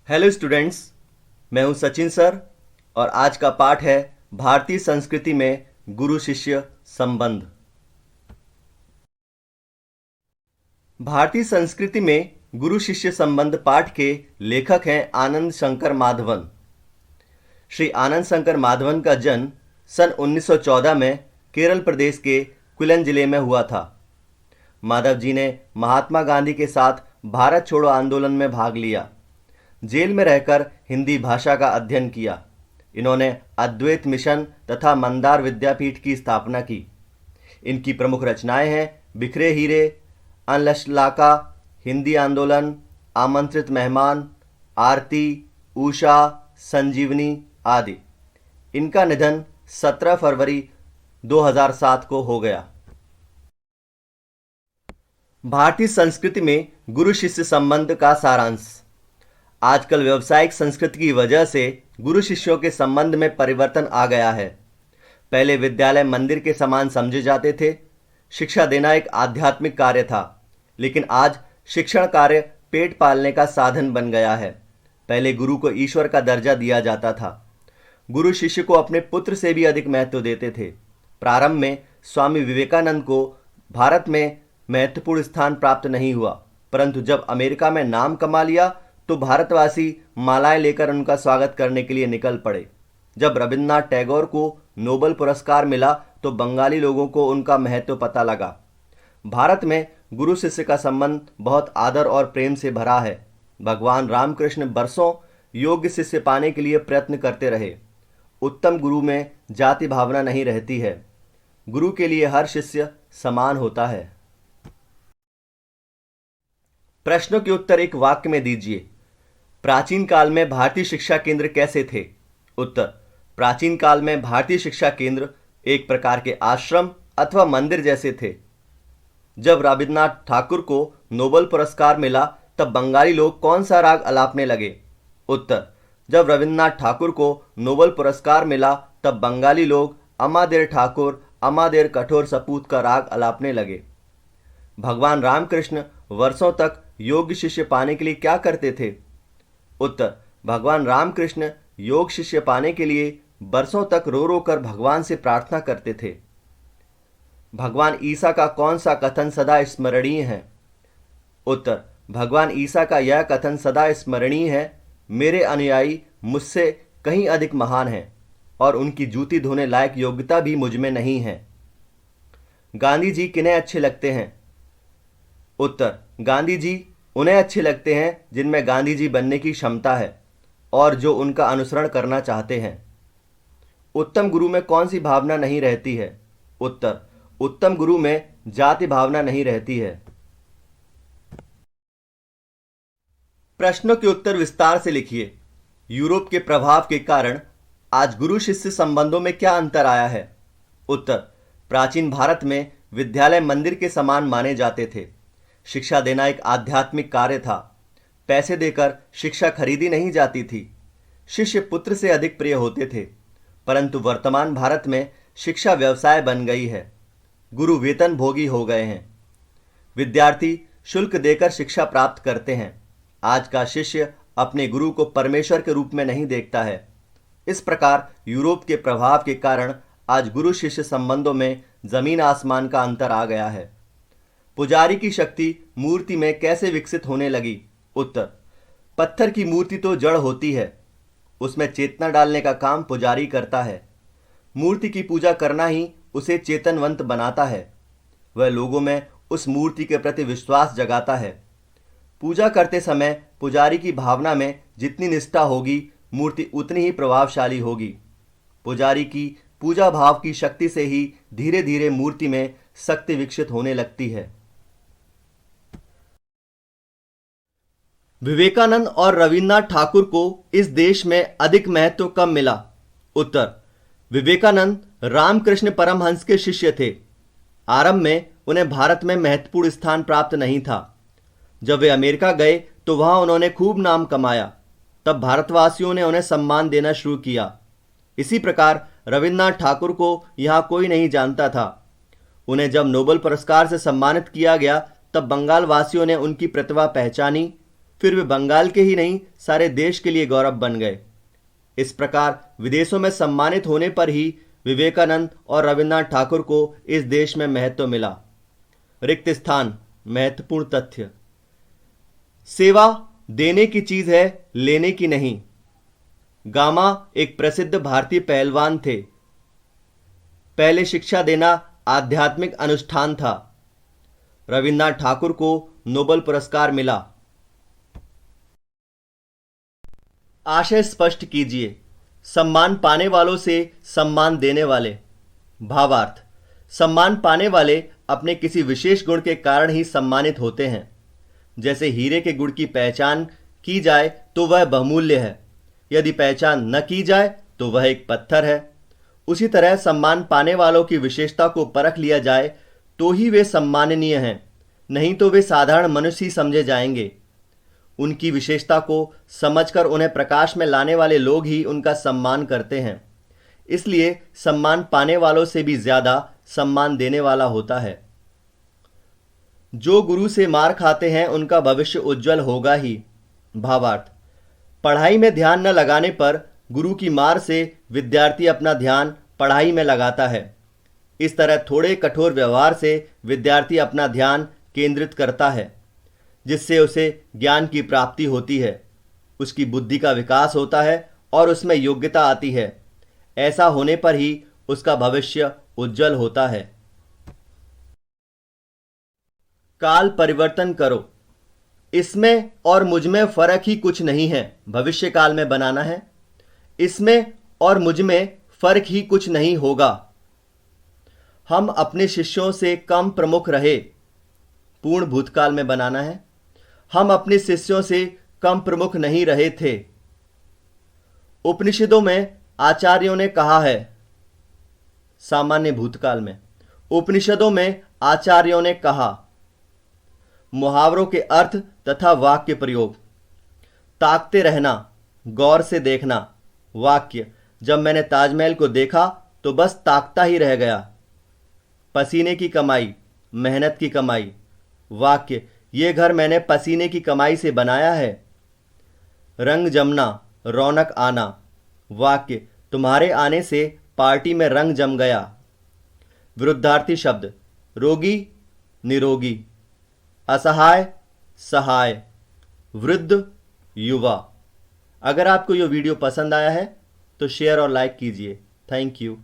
Hello students. मैं हूं Sachin sir और आज का पाठ है भारतीय संस्कृति में गुरु शिष्य संबंध। भारतीय संस्कृति में गुरु शिष्य संबंध पाठ के लेखक हैं आनंद शंकर माधवन। श्री आनंद शंकर माधवन का जन्म सन 1914 में केरल प्रदेश के क्विलन जिले में हुआ था। माधव जी ने महात्मा गांधी के साथ भारत छोड़ो आंदोलन में भाग लिया। जेल में रहकर हिंदी भाषा का अध्ययन किया। इन्होंने अद्वैत मिशन तथा मंदार विद्यापीठ की स्थापना की। इनकी प्रमुख रचनाएं हैं बिखरे हीरे, अनलशलाका, हिंदी आंदोलन, आमंत्रित मेहमान, आरती, उषा, संजीवनी आदि। इनका निधन 17 फरवरी 2007 को हो गया। भारतीय संस्कृति में गुरु शिष्य संबंध का सारांश। आजकल व्यावसायिक संस्कृति की वजह से गुरु शिष्यों के संबंध में परिवर्तन आ गया है। पहले विद्यालय मंदिर के समान समझे जाते थे। शिक्षा देना एक आध्यात्मिक कार्य था, लेकिन आज शिक्षण कार्य पेट पालने का साधन बन गया है। पहले गुरु को ईश्वर का दर्जा दिया जाता था। गुरु शिष्य को अपने पुत्र से भी अधिक महत्व देते थे। प्रारंभ में स्वामी विवेकानंद को भारत में महत्वपूर्ण स्थान प्राप्त नहीं हुआ, परंतु जब अमेरिका में नाम कमा लिया तो भारतवासी मालाएं लेकर उनका स्वागत करने के लिए निकल पड़े। जब रविन्द्रनाथ टैगोर को नोबेल पुरस्कार मिला तो बंगाली लोगों को उनका महत्व पता लगा। भारत में गुरु शिष्य का संबंध बहुत आदर और प्रेम से भरा है। भगवान रामकृष्ण बरसों योग्य शिष्य पाने के लिए प्रयत्न करते रहे। उत्तम गुरु में जाति भावना नहीं रहती है। गुरु के लिए हर शिष्य समान होता है। प्रश्नों के उत्तर एक वाक्य में दीजिए। प्राचीन काल में भारतीय शिक्षा केंद्र कैसे थे? उत्तर: प्राचीन काल में भारतीय शिक्षा केंद्र एक प्रकार के आश्रम अथवा मंदिर जैसे थे। जब रविन्द्रनाथ ठाकुर को नोबेल पुरस्कार मिला तब बंगाली लोग कौन सा राग अलापने लगे? उत्तर: जब रविन्द्रनाथ ठाकुर को नोबेल पुरस्कार मिला तब बंगाली लोग अमादेर ठाकुर, अमादेर कठोर सपूत का राग अलापने लगे। भगवान रामकृष्ण वर्षों तक योग्य शिष्य पाने के लिए क्या करते थे? उत्तर: भगवान रामकृष्ण योग शिष्य पाने के लिए बरसों तक रो रो कर भगवान से प्रार्थना करते थे। भगवान ईसा का कौन सा कथन सदा स्मरणीय है? उत्तर: भगवान ईसा का यह कथन सदा स्मरणीय है, मेरे अनुयायी मुझसे कहीं अधिक महान हैं और उनकी जूती धोने लायक योग्यता भी मुझ में नहीं है। गांधी जी किन्हें अच्छे लगते हैं? उत्तर: गांधी जी उन्हें अच्छे लगते हैं जिनमें गांधी जी बनने की क्षमता है और जो उनका अनुसरण करना चाहते हैं। उत्तम गुरु में कौन सी भावना नहीं रहती है? उत्तर: उत्तम गुरु में जाति भावना नहीं रहती है। प्रश्नों के उत्तर विस्तार से लिखिए। यूरोप के प्रभाव के कारण आज गुरु शिष्य संबंधों में क्या अंतर आया है? उत्तर: प्राचीन भारत में विद्यालय मंदिर के समान माने जाते थे। शिक्षा देना एक आध्यात्मिक कार्य था। पैसे देकर शिक्षा खरीदी नहीं जाती थी। शिष्य पुत्र से अधिक प्रिय होते थे। परंतु वर्तमान भारत में शिक्षा व्यवसाय बन गई है। गुरु वेतन भोगी हो गए हैं। विद्यार्थी शुल्क देकर शिक्षा प्राप्त करते हैं। आज का शिष्य अपने गुरु को परमेश्वर के रूप में नहीं देखता है। इस प्रकार यूरोप के प्रभाव के कारण आज गुरु शिष्य संबंधों में जमीन आसमान का अंतर आ गया है। पुजारी की शक्ति मूर्ति में कैसे विकसित होने लगी? उत्तर: पत्थर की मूर्ति तो जड़ होती है, उसमें चेतना डालने का काम पुजारी करता है। मूर्ति की पूजा करना ही उसे चेतनवंत बनाता है। वह लोगों में उस मूर्ति के प्रति विश्वास जगाता है। पूजा करते समय पुजारी की भावना में जितनी निष्ठा होगी, मूर्ति उतनी ही प्रभावशाली होगी। पुजारी की पूजा भाव की शक्ति से ही धीरे धीरे मूर्ति में शक्ति विकसित होने लगती है। विवेकानंद और रविन्द्रनाथ ठाकुर को इस देश में अधिक महत्व कब मिला? उत्तर: विवेकानंद रामकृष्ण परमहंस के शिष्य थे। आरंभ में उन्हें भारत में महत्वपूर्ण स्थान प्राप्त नहीं था। जब वे अमेरिका गए तो वहां उन्होंने खूब नाम कमाया। तब भारतवासियों ने उन्हें सम्मान देना शुरू किया। इसी प्रकार रविन्द्रनाथ ठाकुर को यहाँ कोई नहीं जानता था। उन्हें जब नोबेल पुरस्कार से सम्मानित किया गया तब बंगाल वासियों ने उनकी प्रतिभा पहचानी। फिर वे बंगाल के ही नहीं सारे देश के लिए गौरव बन गए। इस प्रकार विदेशों में सम्मानित होने पर ही विवेकानंद और रविन्द्रनाथ ठाकुर को इस देश में महत्व मिला। रिक्त स्थान, महत्वपूर्ण तथ्य। सेवा देने की चीज है, लेने की नहीं। गामा एक प्रसिद्ध भारतीय पहलवान थे। पहले शिक्षा देना आध्यात्मिक अनुष्ठान था। रविन्द्रनाथ ठाकुर को नोबेल पुरस्कार मिला। आशय स्पष्ट कीजिए। सम्मान पाने वालों से सम्मान देने वाले। भावार्थ, सम्मान पाने वाले अपने किसी विशेष गुण के कारण ही सम्मानित होते हैं। जैसे हीरे के गुण की पहचान की जाए तो वह बहुमूल्य है, यदि पहचान न की जाए तो वह एक पत्थर है। उसी तरह सम्मान पाने वालों की विशेषता को परख लिया जाए तो ही वे सम्माननीय हैं, नहीं तो वे साधारण मनुष्य ही समझे जाएंगे। उनकी विशेषता को समझकर उन्हें प्रकाश में लाने वाले लोग ही उनका सम्मान करते हैं। इसलिए सम्मान पाने वालों से भी ज्यादा सम्मान देने वाला होता है। जो गुरु से मार खाते हैं उनका भविष्य उज्जवल होगा ही। भावार्थ, पढ़ाई में ध्यान न लगाने पर गुरु की मार से विद्यार्थी अपना ध्यान पढ़ाई में लगाता है। इस तरह थोड़े कठोर व्यवहार से विद्यार्थी अपना ध्यान केंद्रित करता है, जिससे उसे ज्ञान की प्राप्ति होती है, उसकी बुद्धि का विकास होता है और उसमें योग्यता आती है। ऐसा होने पर ही उसका भविष्य उज्जवल होता है। काल परिवर्तन करो। इसमें और मुझमें फर्क ही कुछ नहीं है। भविष्य काल में बनाना है। इसमें और मुझमें फर्क ही कुछ नहीं होगा। हम अपने शिष्यों से कम प्रमुख रहे। पूर्ण भूतकाल में बनाना है। हम अपने शिष्यों से कम प्रमुख नहीं रहे थे। उपनिषदों में आचार्यों ने कहा है। सामान्य भूतकाल में उपनिषदों में आचार्यों ने कहा। मुहावरों के अर्थ तथा वाक्य प्रयोग। ताकते रहना, गौर से देखना। वाक्य, जब मैंने ताजमहल को देखा तो बस ताकता ही रह गया। पसीने की कमाई, मेहनत की कमाई। वाक्य, ये घर मैंने पसीने की कमाई से बनाया है। रंग जमना, रौनक आना। वाक्य, तुम्हारे आने से पार्टी में रंग जम गया। विरुद्धार्थी शब्द, रोगी, निरोगी। असहाय, सहाय। वृद्ध, युवा। अगर आपको यह वीडियो पसंद आया है तो शेयर और लाइक कीजिए। Thank you.